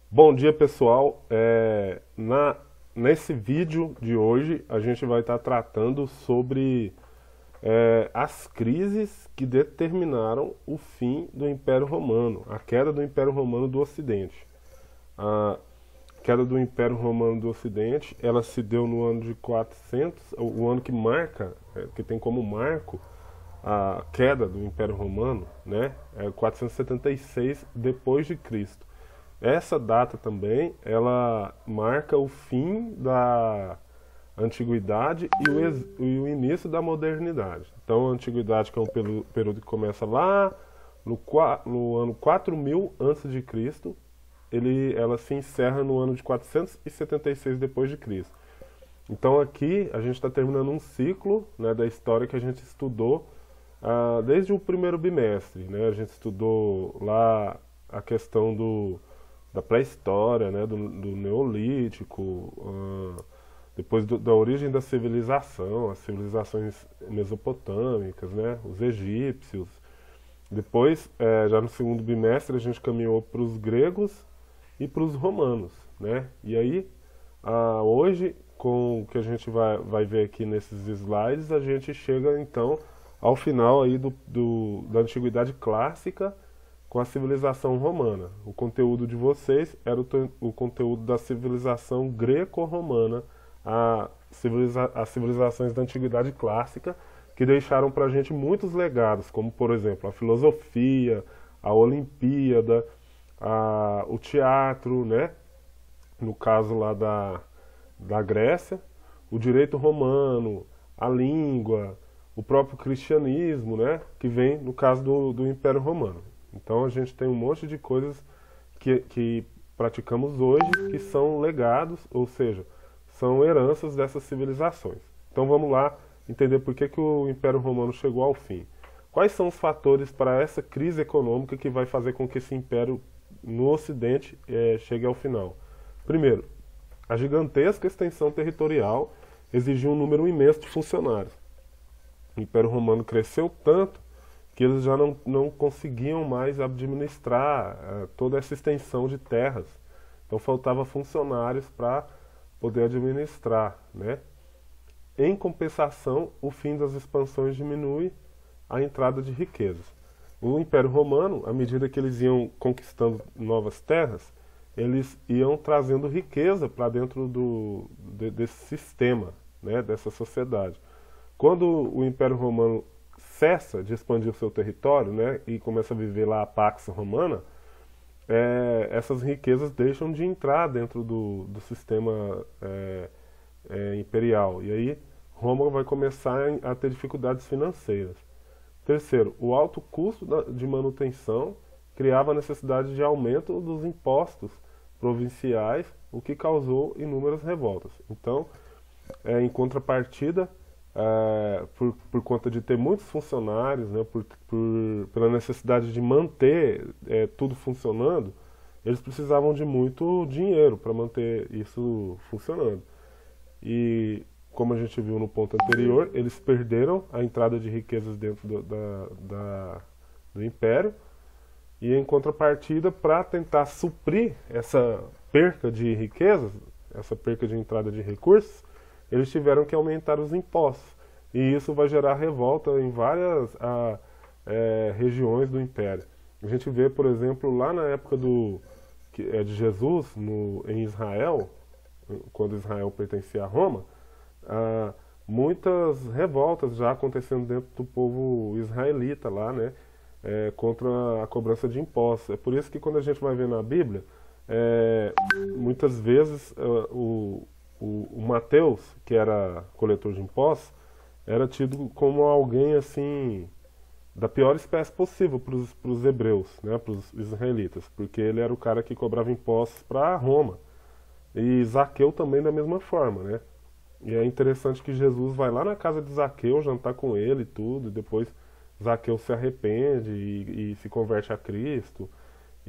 Bom dia, pessoal. Nesse vídeo de hoje, a gente vai estar tratando sobre as crises que determinaram o fim do Império Romano, a queda do Império Romano do Ocidente. A queda do Império Romano do Ocidente, ela se deu no ano de 400, o ano que marca, que tem como marco a queda do Império Romano, né? É 476 depois de Cristo. Essa data também, ela marca o fim da antiguidade e o início da modernidade. Então, a antiguidade, que é um período que começa lá no ano 4000 antes de Cristo, ela se encerra no ano de 476 depois de Cristo. Então, aqui a gente está terminando um ciclo, né, da história que a gente estudou desde o primeiro bimestre, né? A gente estudou lá a questão da pré-história, né, do Neolítico, depois da origem da civilização, as civilizações mesopotâmicas, né, os egípcios. Depois, já no segundo bimestre, a gente caminhou para os gregos e para os romanos, né? E aí, hoje, com o que a gente vai ver aqui nesses slides, a gente chega então ao final aí da Antiguidade Clássica com a civilização romana. O conteúdo de vocês era o conteúdo da civilização greco-romana, as civilizações da Antiguidade Clássica, que deixaram para a gente muitos legados, como, por exemplo, a filosofia, a Olimpíada, o teatro, né? No caso lá da Grécia, o direito romano, a língua, o próprio cristianismo, né? Que vem no caso do Império Romano. Então a gente tem um monte de coisas que praticamos hoje que são legados, ou seja, são heranças dessas civilizações. Então vamos lá entender por que o Império Romano chegou ao fim. Quais são os fatores para essa crise econômica que vai fazer com que esse império no Ocidente chegue ao final? Primeiro, a gigantesca extensão territorial exigiu um número imenso de funcionários. O Império Romano cresceu tanto que eles já não conseguiam mais administrar toda essa extensão de terras. Então faltava funcionários para poder administrar, né? Em compensação, o fim das expansões diminui a entrada de riquezas. O Império Romano, à medida que eles iam conquistando novas terras, eles iam trazendo riqueza para dentro desse sistema, né, dessa sociedade. Quando o Império Romano cessa de expandir o seu território, né, e começa a viver lá a Pax Romana, essas riquezas deixam de entrar dentro do sistema imperial. E aí Roma vai começar a ter dificuldades financeiras. Terceiro, o alto custo de manutenção criava a necessidade de aumento dos impostos provinciais, o que causou inúmeras revoltas. Então, em contrapartida, por conta de ter muitos funcionários, né, pela necessidade de manter tudo funcionando, eles precisavam de muito dinheiro para manter isso funcionando. E, como a gente viu no ponto anterior, eles perderam a entrada de riquezas dentro do império, e em contrapartida, para tentar suprir essa perca de riquezas, essa perca de entrada de recursos, eles tiveram que aumentar os impostos. E isso vai gerar revolta em várias regiões do império. A gente vê, por exemplo, lá na época de Jesus, em Israel, quando Israel pertencia a Roma, muitas revoltas já acontecendo dentro do povo israelita lá, né, contra a cobrança de impostos. É por isso que quando a gente vai ver na Bíblia, muitas vezes o Mateus, que era coletor de impostos, era tido como alguém assim da pior espécie possível para os hebreus, né, para os israelitas, porque ele era o cara que cobrava impostos para Roma. E Zaqueu também da mesma forma, né? E é interessante que Jesus vai lá na casa de Zaqueu jantar com ele e tudo, e depois Zaqueu se arrepende e se converte a Cristo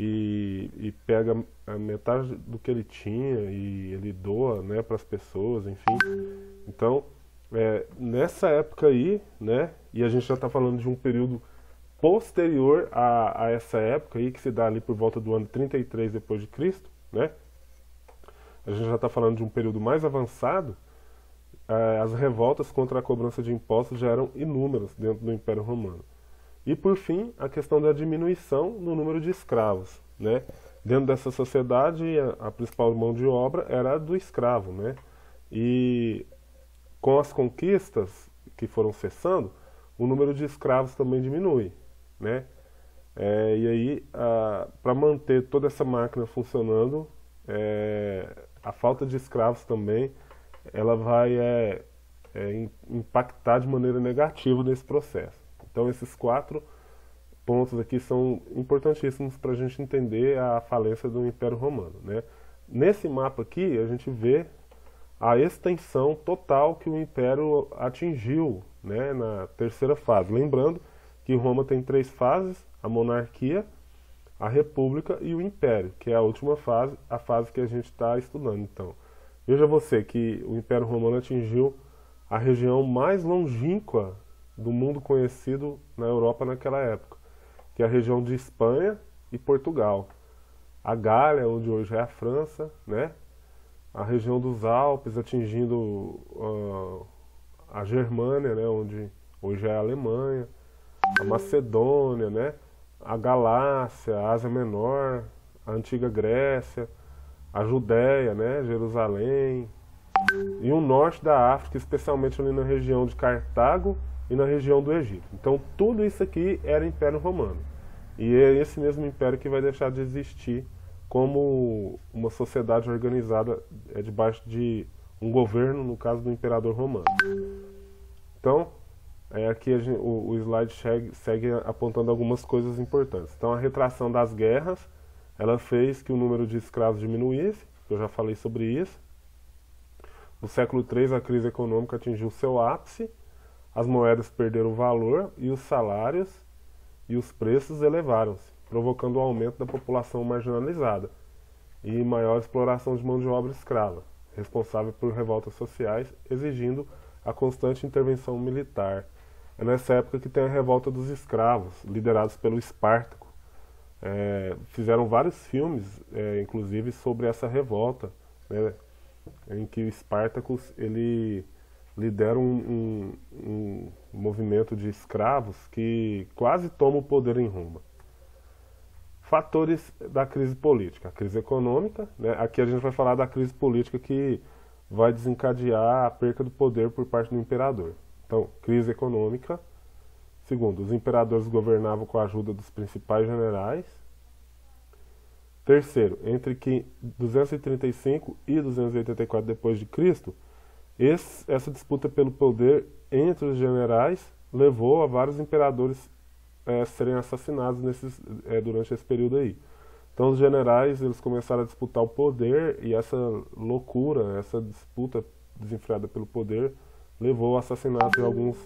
e pega a metade do que ele tinha e ele doa, né, para as pessoas, enfim. Então, nessa época aí, né, e a gente já está falando de um período posterior a essa época aí, que se dá ali por volta do ano 33 depois de Cristo, né? A gente já está falando de um período mais avançado. As revoltas contra a cobrança de impostos já eram inúmeras dentro do Império Romano. E, por fim, a questão da diminuição no número de escravos, né? Dentro dessa sociedade, a principal mão de obra era a do escravo, né? E com as conquistas que foram cessando, o número de escravos também diminui, né? E aí, para manter toda essa máquina funcionando, a falta de escravos também, ela vai impactar de maneira negativa nesse processo. Então, esses 4 pontos aqui são importantíssimos para a gente entender a falência do Império Romano, né? Nesse mapa aqui, a gente vê a extensão total que o Império atingiu, né, na terceira fase. Lembrando que Roma tem 3 fases: a monarquia, a república e o império, que é a última fase, a fase que a gente está estudando. Então, veja você que o Império Romano atingiu a região mais longínqua do mundo conhecido na Europa naquela época, que é a região de Espanha e Portugal. A Gália, onde hoje é a França, né? A região dos Alpes, atingindo a Germânia, né? Onde hoje é a Alemanha, a Macedônia, né? A Galácia, a Ásia Menor, a antiga Grécia, a Judéia, né? Jerusalém, e o norte da África, especialmente ali na região de Cartago e na região do Egito. Então, tudo isso aqui era Império Romano. E é esse mesmo império que vai deixar de existir como uma sociedade organizada debaixo de um governo, no caso do Imperador Romano. Então, aqui o slide segue apontando algumas coisas importantes. Então, a retração das guerras, ela fez que o número de escravos diminuísse, eu já falei sobre isso. No século III, a crise econômica atingiu seu ápice, as moedas perderam valor e os salários e os preços elevaram-se, provocando o aumento da população marginalizada e maior exploração de mão de obra escrava, responsável por revoltas sociais, exigindo a constante intervenção militar. É nessa época que tem a revolta dos escravos, liderados pelo Espartaco. Fizeram vários filmes, inclusive, sobre essa revolta, né, em que o Espartacus ele lidera um movimento de escravos que quase toma o poder em Roma. Fatores da crise política. A crise econômica, né? Aqui a gente vai falar da crise política que vai desencadear a perca do poder por parte do imperador. Então, crise econômica. Segundo, os imperadores governavam com a ajuda dos principais generais. Terceiro, entre 235 e 284 depois de Cristo, essa disputa pelo poder entre os generais levou a vários imperadores serem assassinados durante esse período aí. Então os generais eles começaram a disputar o poder e essa loucura, essa disputa desenfreada pelo poder levou ao assassinato de alguns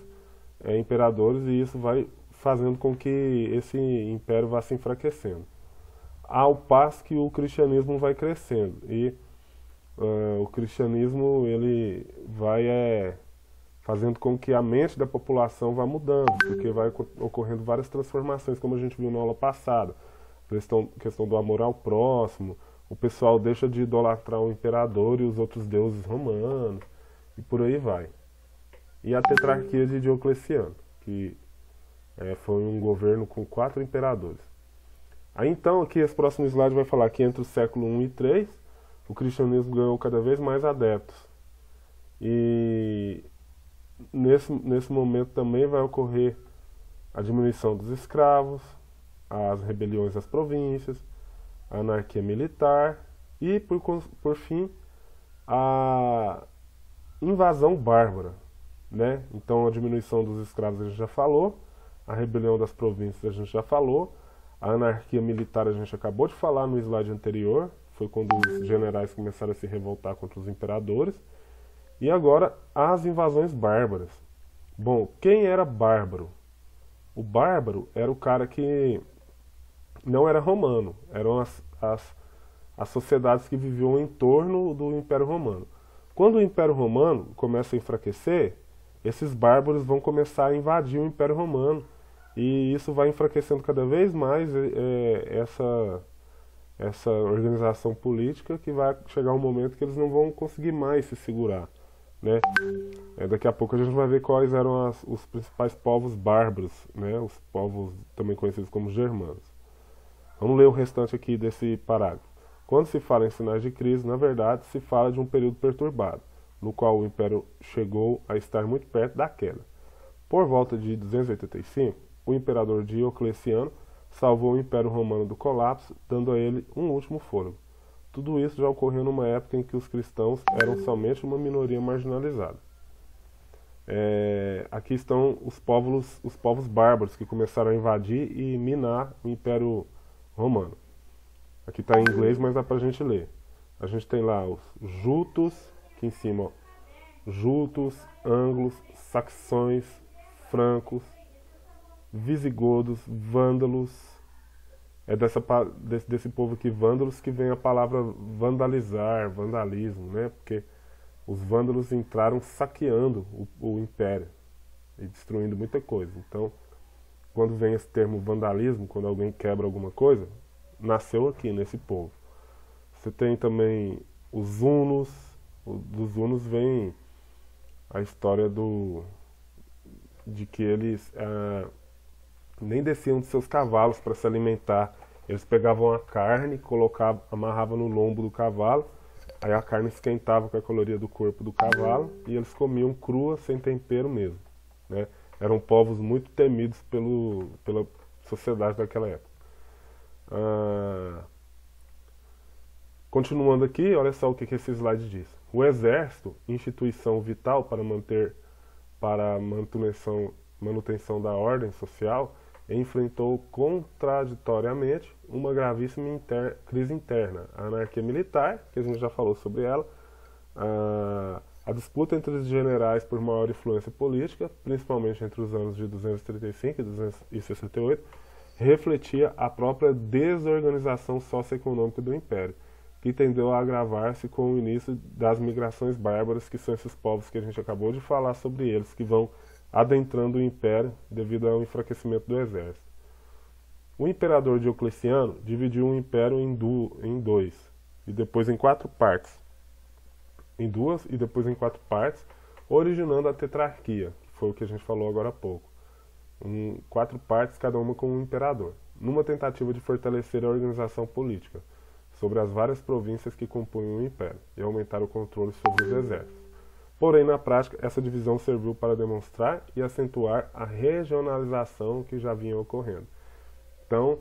imperadores, e isso vai fazendo com que esse império vá se enfraquecendo. Ao passo que o cristianismo vai crescendo e o cristianismo ele vai fazendo com que a mente da população vá mudando, porque vai ocorrendo várias transformações, como a gente viu na aula passada. Questão do amor ao próximo, o pessoal deixa de idolatrar o imperador e os outros deuses romanos, e por aí vai. E a tetrarquia de Diocleciano, que foi um governo com 4 imperadores. Aí então, aqui esse próximo slide vai falar que entre o século I e III, o cristianismo ganhou cada vez mais adeptos. E nesse momento também vai ocorrer a diminuição dos escravos, as rebeliões das províncias, a anarquia militar e, por fim, a invasão bárbara, né? Então, a diminuição dos escravos a gente já falou, a rebelião das províncias a gente já falou, a anarquia militar a gente acabou de falar no slide anterior, foi quando os generais começaram a se revoltar contra os imperadores. E agora, as invasões bárbaras. Bom, quem era bárbaro? O bárbaro era o cara que não era romano, eram as sociedades que viviam em torno do Império Romano. Quando o Império Romano começa a enfraquecer, esses bárbaros vão começar a invadir o Império Romano, e isso vai enfraquecendo cada vez mais essa organização política que vai chegar um momento que eles não vão conseguir mais se segurar, né? Daqui a pouco a gente vai ver quais eram os principais povos bárbaros, né? Os povos também conhecidos como germanos. Vamos ler o restante aqui desse parágrafo. Quando se fala em sinais de crise, na verdade, se fala de um período perturbado, no qual o Império chegou a estar muito perto da queda. Por volta de 285, o imperador Diocleciano salvou o Império Romano do colapso, dando a ele um último fôlego. Tudo isso já ocorreu numa época em que os cristãos eram somente uma minoria marginalizada. Aqui estão os povos bárbaros que começaram a invadir e minar o Império Romano. Aqui está em inglês, mas dá para a gente ler. A gente tem lá os jutos, aqui em cima, ó, jutos, ângulos, saxões, francos, visigodos, vândalos. É desse povo aqui, vândalos, que vem a palavra vandalizar, vandalismo, né? Porque os vândalos entraram saqueando o império e destruindo muita coisa. Então, quando vem esse termo vandalismo, quando alguém quebra alguma coisa, nasceu aqui nesse povo. Você tem também os hunos. Dos hunos vem a história de que eles nem desciam de seus cavalos para se alimentar. Eles pegavam a carne, amarravam no lombo do cavalo, aí a carne esquentava com a caloria do corpo do cavalo e eles comiam crua, sem tempero mesmo, né? Eram povos muito temidos pela sociedade daquela época. Continuando aqui, olha só o que esse slide diz. O exército, instituição vital para a manutenção da ordem social, enfrentou contraditoriamente uma gravíssima crise interna. A anarquia militar, que a gente já falou sobre ela, a disputa entre os generais por maior influência política, principalmente entre os anos de 235 e 268, refletia a própria desorganização socioeconômica do Império, que tendeu a agravar-se com o início das migrações bárbaras, que são esses povos que a gente acabou de falar sobre eles, que vão adentrando o Império devido ao enfraquecimento do exército. O imperador Diocleciano dividiu o Império em dois, e depois em quatro partes. Em duas e depois em quatro partes, originando a tetrarquia, que foi o que a gente falou agora há pouco. Em quatro partes, cada uma com um imperador, numa tentativa de fortalecer a organização política sobre as várias províncias que compunham o Império e aumentar o controle sobre os exércitos. Porém, na prática, essa divisão serviu para demonstrar e acentuar a regionalização que já vinha ocorrendo. Então,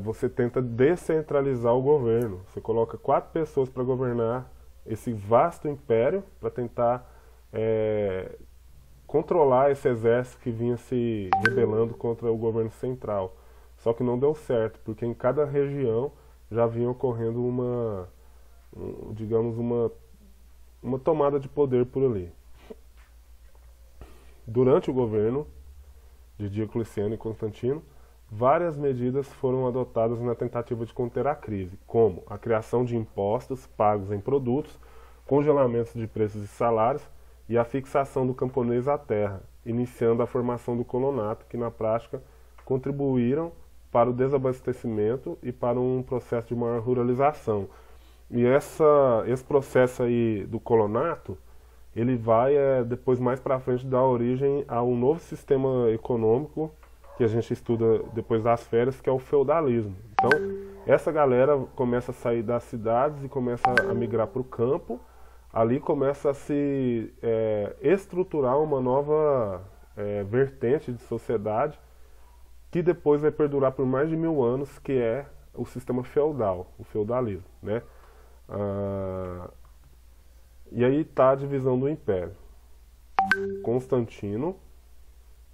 você tenta descentralizar o governo. Você coloca 4 pessoas para governar esse vasto império, para tentar controlar esse exército que vinha se rebelando contra o governo central. Só que não deu certo, porque em cada região já vinha ocorrendo digamos, uma tomada de poder por ali. Durante o governo de Diocleciano e Constantino, várias medidas foram adotadas na tentativa de conter a crise, como a criação de impostos pagos em produtos, congelamentos de preços e salários e a fixação do camponês à terra, iniciando a formação do colonato, que na prática contribuíram para o desabastecimento e para um processo de maior ruralização. E esse processo aí do colonato, ele vai depois mais para frente dar origem a um novo sistema econômico que a gente estuda depois das férias, que é o feudalismo. Então, essa galera começa a sair das cidades e começa a migrar para o campo. Ali começa a se estruturar uma nova vertente de sociedade que depois vai perdurar por mais de 1000 anos, que é o sistema feudal, o feudalismo, né? E aí está a divisão do Império. Constantino,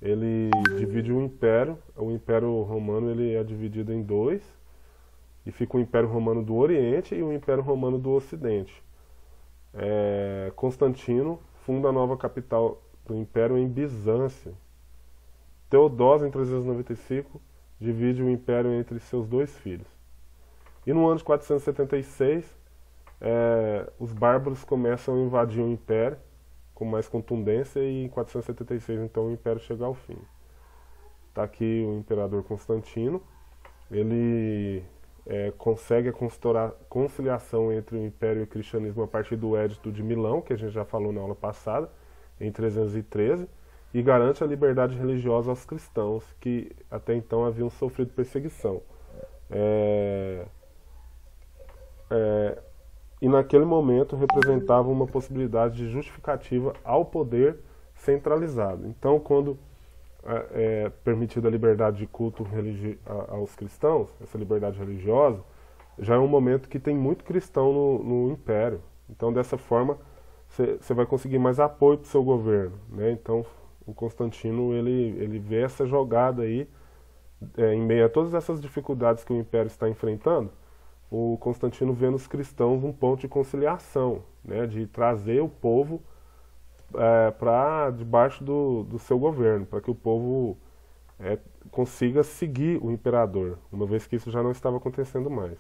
ele divide o Império Romano ele é dividido em dois, e fica o Império Romano do Oriente e o Império Romano do Ocidente. Constantino funda a nova capital do Império em Bizâncio. Teodósio, em 395, divide o Império entre seus 2 filhos. E no ano de 476, os bárbaros começam a invadir o Império com mais contundência, e em 476 então o Império chega ao fim. Está aqui o imperador Constantino. Ele consegue a conciliação entre o Império e o cristianismo a partir do Edito de Milão, que a gente já falou na aula passada, em 313, e garante a liberdade religiosa aos cristãos, que até então haviam sofrido perseguição. E naquele momento representava uma possibilidade de justificativa ao poder centralizado. Então, quando é permitida a liberdade de culto aos cristãos, essa liberdade religiosa, já é um momento que tem muito cristão no Império. Então, dessa forma, você vai conseguir mais apoio para o seu governo, né? Então, o Constantino ele vê essa jogada aí, em meio a todas essas dificuldades que o Império está enfrentando, o Constantino vê nos cristãos um ponto de conciliação, né? De trazer o povo para debaixo do seu governo, para que o povo consiga seguir o imperador, uma vez que isso já não estava acontecendo mais.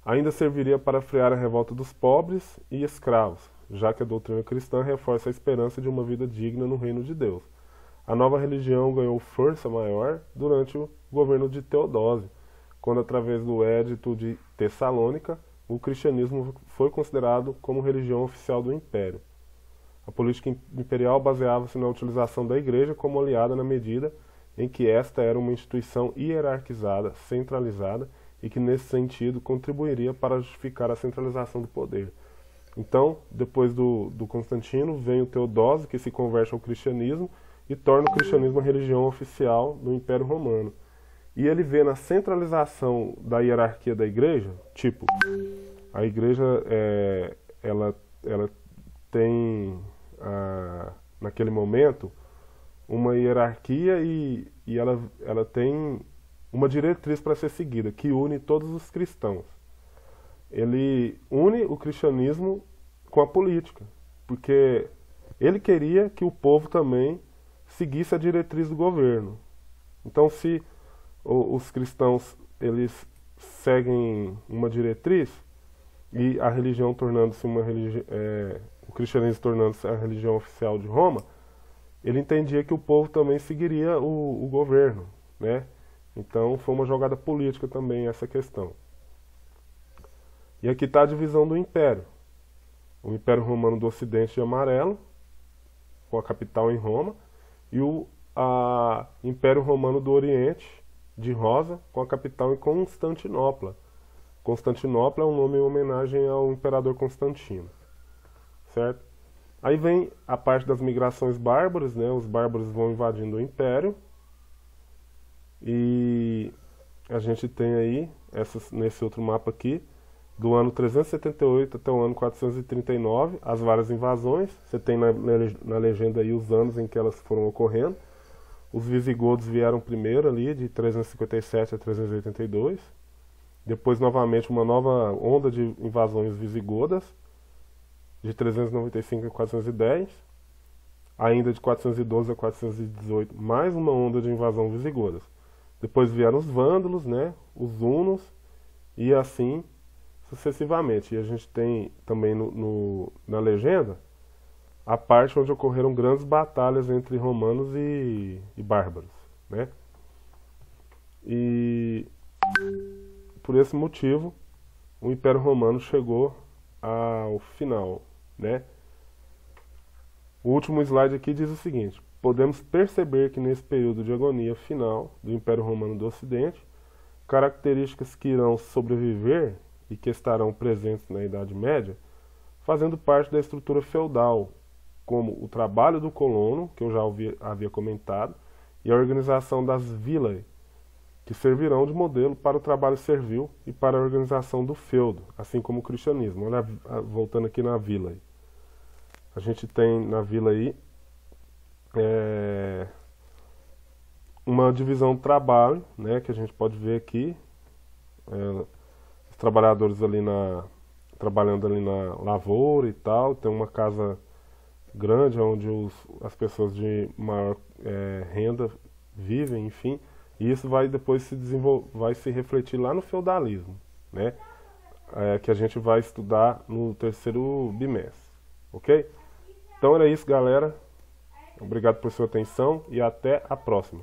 Ainda serviria para frear a revolta dos pobres e escravos, já que a doutrina cristã reforça a esperança de uma vida digna no reino de Deus. A nova religião ganhou força maior durante o governo de Teodósio, quando, através do Edito de Tessalônica, o cristianismo foi considerado como religião oficial do Império. A política imperial baseava-se na utilização da Igreja como aliada na medida em que esta era uma instituição hierarquizada, centralizada, e que, nesse sentido, contribuiria para justificar a centralização do poder. Então, depois do Constantino, vem o Teodósio, que se converte ao cristianismo e torna o cristianismo a religião oficial do Império Romano. E ele vê na centralização da hierarquia da Igreja, tipo, a Igreja ela tem, naquele momento, uma hierarquia e ela tem uma diretriz para ser seguida, que une todos os cristãos. Ele une o cristianismo com a política, porque ele queria que o povo também seguisse a diretriz do governo. Então, se os cristãos eles seguem uma diretriz e a religião tornando-se o cristianismo tornando-se a religião oficial de Roma, ele entendia que o povo também seguiria o governo, né? Então foi uma jogada política também essa questão. E aqui está a divisão do Império. O Império Romano do Ocidente de amarelo, com a capital em Roma, e o Império Romano do Oriente de rosa, com a capital em Constantinopla. Constantinopla é um nome em homenagem ao imperador Constantino, certo? Aí vem a parte das migrações bárbaras, né? Os bárbaros vão invadindo o Império. E a gente tem aí, nesse outro mapa aqui, do ano 378 até o ano 439, as várias invasões. Você tem na legenda aí os anos em que elas foram ocorrendo. Os visigodos vieram primeiro ali, de 357 a 382. Depois, novamente, uma nova onda de invasões visigodas, de 395 a 410. Ainda de 412 a 418, mais uma onda de invasão visigodas. Depois vieram os vândalos, né, os hunos, e assim sucessivamente. E a gente tem também na legenda a parte onde ocorreram grandes batalhas entre romanos e bárbaros, né? E por esse motivo o Império Romano chegou ao final, né? O último slide aqui diz o seguinte: podemos perceber que nesse período de agonia final do Império Romano do Ocidente, características que irão sobreviver e que estarão presentes na Idade Média, fazendo parte da estrutura feudal, como o trabalho do colono, que eu já havia comentado, e a organização das vilae, que servirão de modelo para o trabalho servil e para a organização do feudo, assim como o cristianismo. Olha, voltando aqui na vilae. A gente tem na vila aí uma divisão do trabalho, né, que a gente pode ver aqui, os trabalhadores ali trabalhando ali na lavoura e tal. Tem uma casa grande onde as pessoas de maior renda vivem, enfim, e isso vai depois vai se refletir lá no feudalismo, né, que a gente vai estudar no terceiro bimestre, ok? Então era isso, galera. Obrigado por sua atenção e até a próxima.